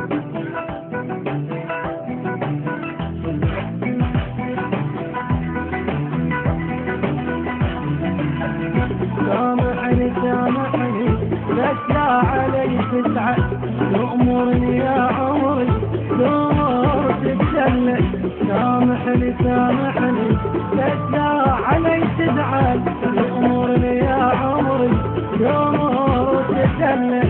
سامحني سامحني بس لا علي تزعل، تأمرني يا عمري تأمر تتسلى. سامحني سامحني بس لا علي تزعل، تأمرني يا عمري تأمر تتسلى.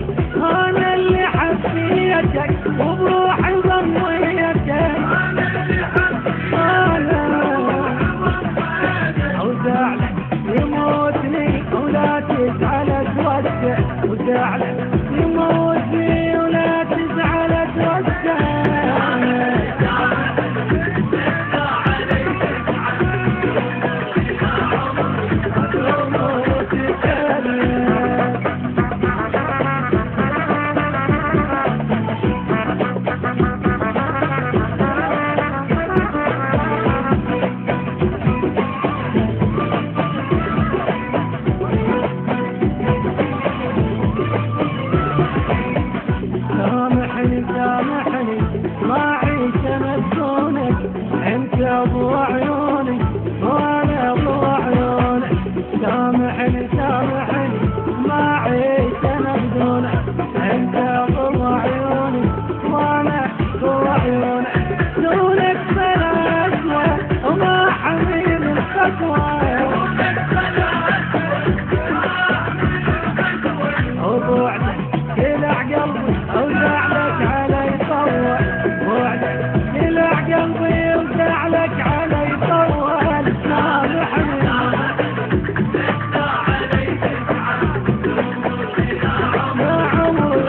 أنا اللي حبيتك وبروحي ضميتك، وزعلك يموتني ولا تزعل اتوسع، وزعلك يموتني ولا تزعل اتوسع. سامحني ما عيش انا بدونك، انت ابو عيوني وانا ابو عيونك. سامحني سامحني ما عيش انا بدونك، انت ابو عيوني وانا ابو عيونك. دونك بلا اسوى وما حميل الخطوه، وبوعدك يلع قلبي وزعلك علي طول، وعدك يلع قلبي وزعلك علي طول. سامحني يا عمري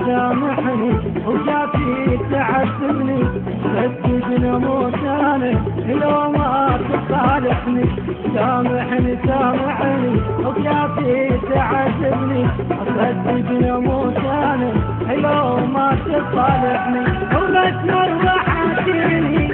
سامحني وجافي تعذبني، السجن مو ثاني لو ما تصالحني. سامحني سامحني وجافي تعذبني، السجن مو ثاني لو ما تصالحني. وبس مرة حاكيني